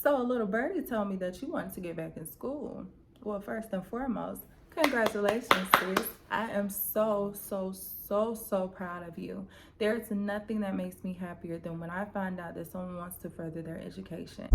So a little birdie told me that you wanted to get back in school. Well, first and foremost, congratulations, sis. I am so proud of you. There's nothing that makes me happier than when I find out that someone wants to further their education.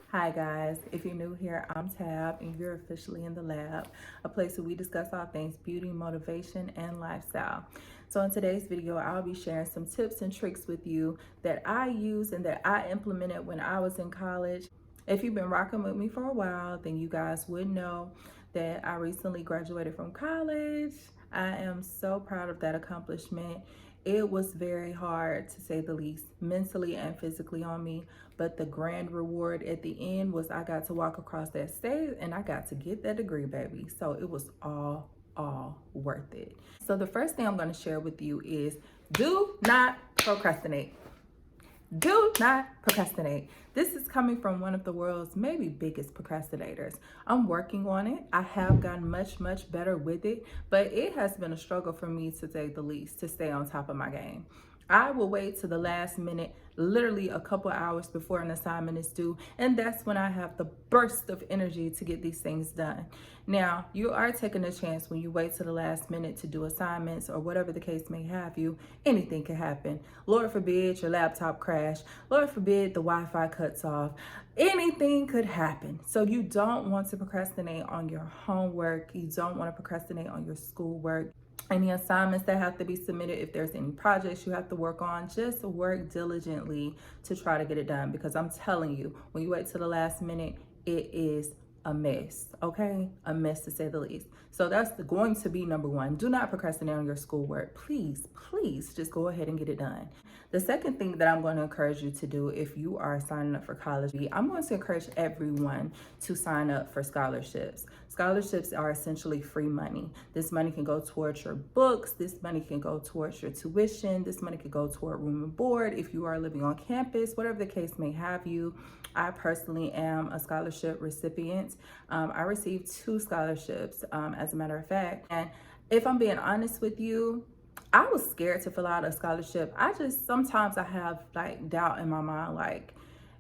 Hi guys, if you're new here, I'm Tab and you're officially in the lab, a place where we discuss all things beauty, motivation, and lifestyle. So in today's video, I'll be sharing some tips and tricks with you that I use and that I implemented when I was in college. If you've been rocking with me for a while, then you guys would know that I recently graduated from college. I am so proud of that accomplishment. It was very hard, to say the least, mentally and physically on me, but the grand reward at the end was I got to walk across that stage and I got to get that degree, baby. So it was all worth it. So the first thing I'm going to share with you is do not procrastinate. Do not procrastinate. This is coming from one of the world's maybe biggest procrastinators. I'm working on it. I have gotten much better with it, but it has been a struggle for me, to say the least, to stay on top of my game. I will wait to the last minute, literally a couple hours before an assignment is due, and that's when I have the burst of energy to get these things done. Now, you are taking a chance when you wait to the last minute to do assignments or whatever the case may have you. Anything could happen. Lord forbid your laptop crash. Lord forbid the Wi-Fi cuts off. Anything could happen. So you don't want to procrastinate on your homework. You don't want to procrastinate on your schoolwork. Any assignments that have to be submitted, if there's any projects you have to work on, just work diligently to try to get it done, because I'm telling you, when you wait to the last minute, it is a mess, okay? A mess, to say the least. So that's going to be number one. Do not procrastinate on your schoolwork. Please just go ahead and get it done. The second thing that I'm going to encourage you to do if you are signing up for college, I'm going to encourage everyone to sign up for scholarships. Scholarships are essentially free money. This money can go towards your books. This money can go towards your tuition. This money can go toward room and board if you are living on campus, whatever the case may have you. I personally am a scholarship recipient. I received 2 scholarships, as a matter of fact. And if I'm being honest with you, I was scared to fill out a scholarship. Sometimes I have like doubt in my mind, like,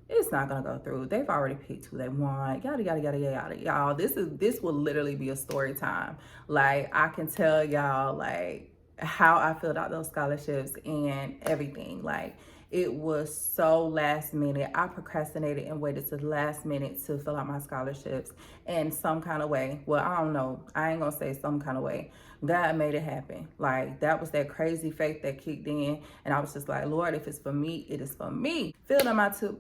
it's not gonna go through. They've already picked who they want. Yada yada yada yada. Y'all, this will literally be a story time. Like, I can tell y'all like how I filled out those scholarships and everything. Like, it was so last minute. I procrastinated and waited to the last minute to fill out my scholarships in some kind of way. Well, I don't know. I ain't gonna say some kind of way. God made it happen. Like, that was that crazy faith that kicked in, and I was just like, Lord, if it's for me, it is for me. Filled out my tuition.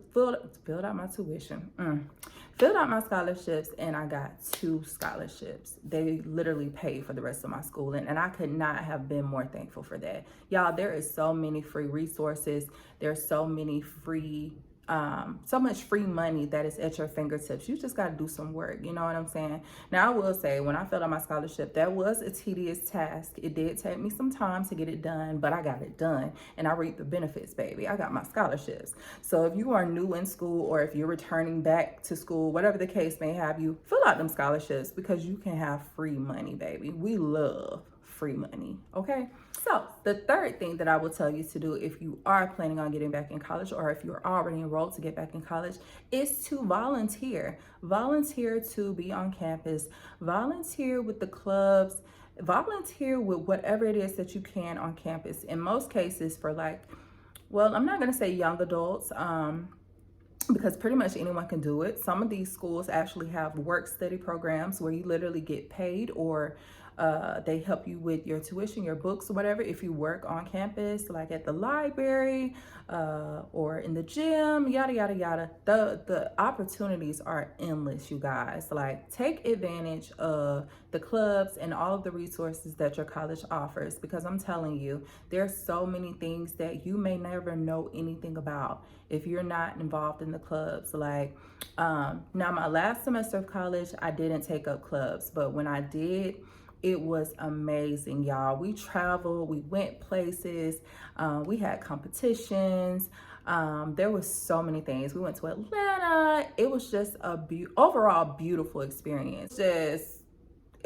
Filled out my scholarships, and I got 2 scholarships. They literally paid for the rest of my schooling, and I could not have been more thankful for that. Y'all, there is so many free resources. There's so many so much free money that is at your fingertips. You just got to do some work. You know what I'm saying? Now, I will say, when I filled out my scholarship, that was a tedious task. It did take me some time to get it done, but I got it done, and I reaped the benefits, baby. I got my scholarships. So if you are new in school, or if you're returning back to school, whatever the case may have you, fill out them scholarships, because you can have free money, baby. We love free money, okay? So the third thing that I will tell you to do if you are planning on getting back in college, or if you're already enrolled to get back in college, is to volunteer. Volunteer to be on campus. Volunteer with the clubs. Volunteer with whatever it is that you can on campus. In most cases, for like, well, I'm not going to say young adults, because pretty much anyone can do it. Some of these schools actually have work study programs where you literally get paid, or they help you with your tuition, your books, or whatever, if you work on campus, like at the library or in the gym, yada yada yada. The opportunities are endless, you guys. Like, take advantage of the clubs and all of the resources that your college offers, because I'm telling you, there's so many things that you may never know anything about if you're not involved in the clubs. Like, now my last semester of college, I didn't take up clubs, but when I did, it was amazing, y'all. We traveled, we went places, we had competitions. There was so many things. We went to Atlanta. It was just a overall beautiful experience.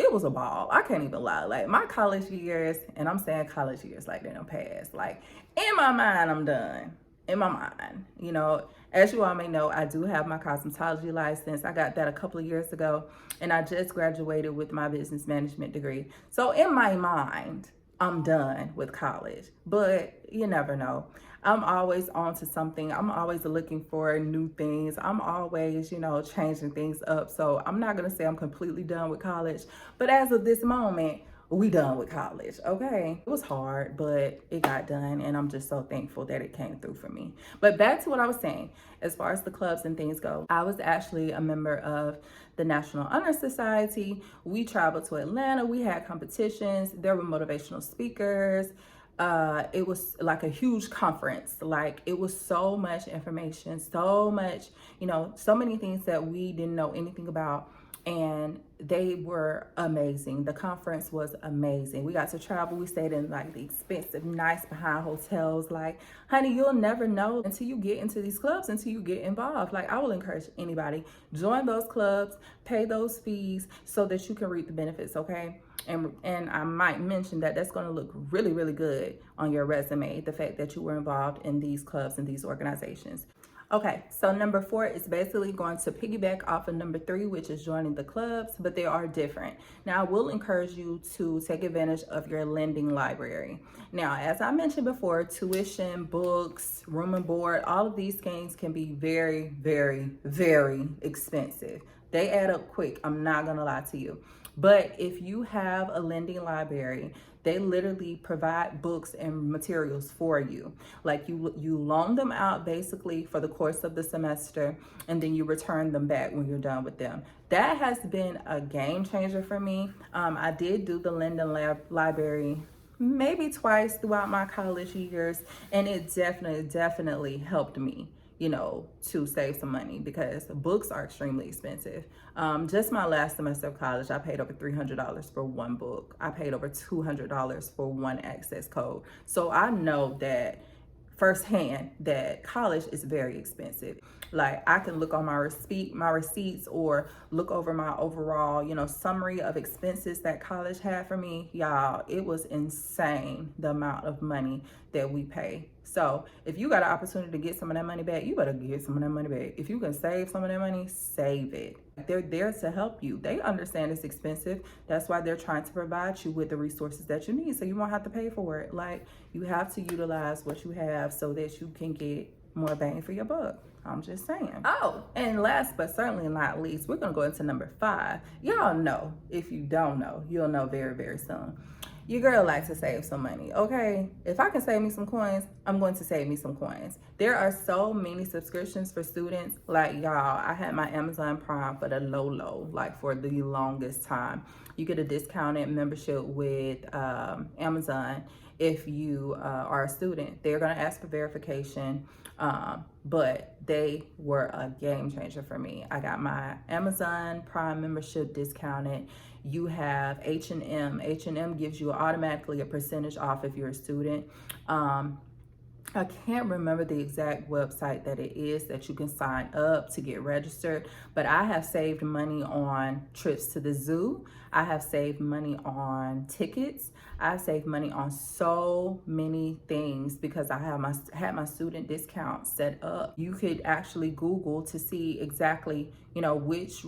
it was a ball. I can't even lie. Like my college years, and I'm saying college years like they don't pass. Like in my mind, I'm done. In my mind, you know, as you all may know, I do have my cosmetology license. I got that a couple of years ago, and I just graduated with my business management degree. So in my mind, I'm done with college, but you never know. I'm always on to something. I'm always looking for new things. I'm always, you know, changing things up. So I'm not going to say I'm completely done with college, but as of this moment, we done with college. Okay, it was hard, but it got done, and I'm just so thankful that it came through for me. But back to what I was saying, as far as the clubs and things go, I was actually a member of the National Honor Society. We traveled to Atlanta. We had competitions. There were motivational speakers. It was like a huge conference. Like it was so much information, so much, you know, so many things that we didn't know anything about, and they were amazing. The conference was amazing. We got to travel. We stayed in like the expensive, nice behind hotels. Like, honey, you'll never know until you get into these clubs, until you get involved. Like, I will encourage anybody, join those clubs, pay those fees so that you can reap the benefits, okay? And I might mention that that's going to look really, really good on your resume, the fact that you were involved in these clubs and these organizations. Okay, so number 4 is basically going to piggyback off of number 3, which is joining the clubs, but they are different. Now, I will encourage you to take advantage of your lending library. Now, as I mentioned before, tuition, books, room and board, all of these things can be very, very, very expensive. They add up quick, I'm not gonna lie to you. But if you have a lending library, they literally provide books and materials for you. Like you loan them out basically for the course of the semester, and then you return them back when you're done with them. That has been a game changer for me. I did do the lending library maybe twice throughout my college years, and it definitely helped me, you know, to save some money, because books are extremely expensive. Just my last semester of college, I paid over $300 for one book. I paid over $200 for one access code. So I know that firsthand that college is very expensive. Like I can look on my receipts, or look over my overall, you know, summary of expenses that college had for me. Y'all, it was insane the amount of money that we pay. So if you got an opportunity to get some of that money back, you better get some of that money back. If you can save some of that money, save it. They're there to help you. They understand it's expensive. That's why they're trying to provide you with the resources that you need, so you won't have to pay for it. Like, you have to utilize what you have so that you can get more bang for your buck. I'm just saying. Oh, and last but certainly not least, we're gonna go into number 5. Y'all know, if you don't know, you'll know very, very soon. Your girl likes to save some money, okay? If I can save me some coins, I'm going to save me some coins. There are so many subscriptions for students. Like, y'all, I had my Amazon Prime for the low, like for the longest time. You get a discounted membership with Amazon if you are a student. They're gonna ask for verification, but they were a game changer for me. I got my Amazon Prime membership discounted. You have H&M. H&M gives you automatically a percentage off if you're a student. I can't remember the exact website that it is that you can sign up to get registered, but I have saved money on trips to the zoo. I have saved money on tickets. I've saved money on so many things because I had my student discount set up. You could actually Google to see exactly, you know, which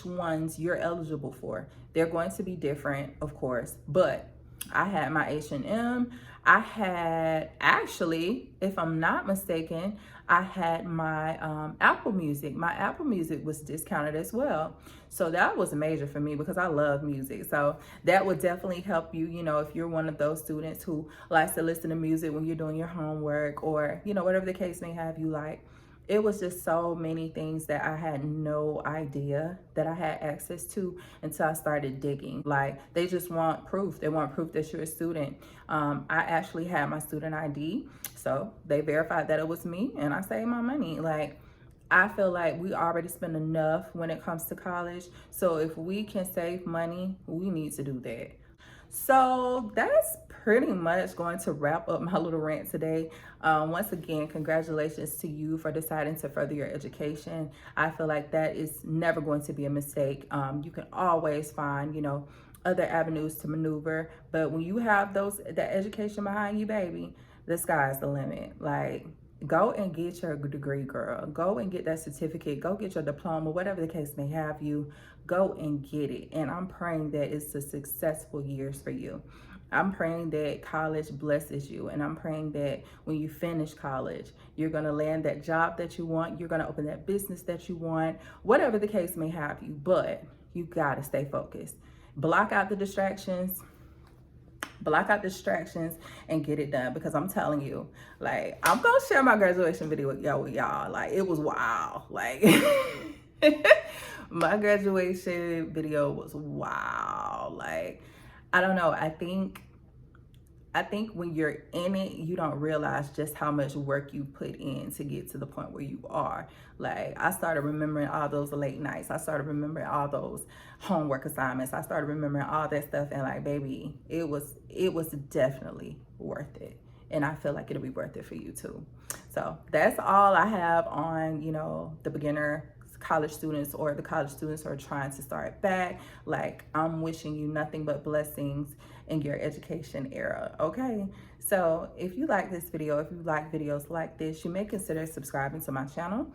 ones you're eligible for. They're going to be different, of course, but I had my H&M. I had, actually, if I'm not mistaken, I had my Apple Music. My Apple Music was discounted as well. So that was major for me because I love music. So that would definitely help you, you know, if you're one of those students who likes to listen to music when you're doing your homework, or, you know, whatever the case may have you like. It was just so many things that I had no idea that I had access to until I started digging. Like, they just want proof. They want proof that you're a student. I actually had my student ID, so they verified that it was me, and I saved my money. Like, I feel like we already spend enough when it comes to college, so if we can save money, we need to do that. So that's pretty much going to wrap up my little rant today. Once again, congratulations to you for deciding to further your education. I feel like that is never going to be a mistake. You can always find, other avenues to maneuver. But when you have that education behind you, baby, the sky's the limit. Like, go and get your degree, girl. Go and get that certificate. Go get your diploma, whatever the case may have you. Go and get it. And I'm praying that it's a successful years for you. I'm praying that college blesses you. And I'm praying that when you finish college, you're going to land that job that you want. You're going to open that business that you want, whatever the case may have you. But you got to stay focused. Block out the distractions and get it done, because I'm telling you, like, I'm gonna share my graduation video with y'all. Like, it was wild. Like, my graduation video was wild. Like, I don't know, I think when you're in it, you don't realize just how much work you put in to get to the point where you are. Like, I started remembering all those late nights. I started remembering all those homework assignments. I started remembering all that stuff. And like, baby, it was definitely worth it. And I feel like it'll be worth it for you too. So that's all I have on, the beginner college students or the college students who are trying to start back. Like, I'm wishing you nothing but blessings in your education era, okay? So if you like this video, if you like videos like this, you may consider subscribing to my channel.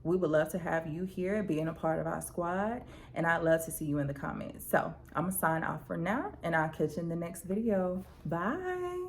We would love to have you here being a part of our squad, and I'd love to see you in the comments. So I'm gonna sign off for now, and I'll catch you in the next video. Bye.